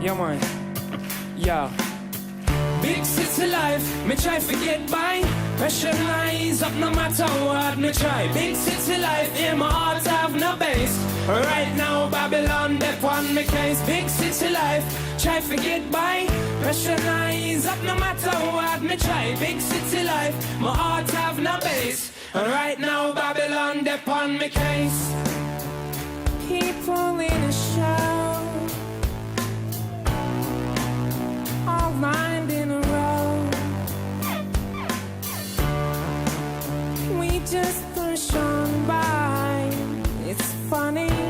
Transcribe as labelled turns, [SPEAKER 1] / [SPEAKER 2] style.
[SPEAKER 1] Yeah, man. Yeah. Big city life, me try to get by. Pressure rise up no matter what me try. Big city life, in my heart have no base. Right now Babylon, dep on me case. Big city life, try to get by. Pressure rise up no matter what me try. Big city life, my heart have no base. Right now Babylon, dep on me case. People in a show, all lined in a row. We just push on by. It's funny.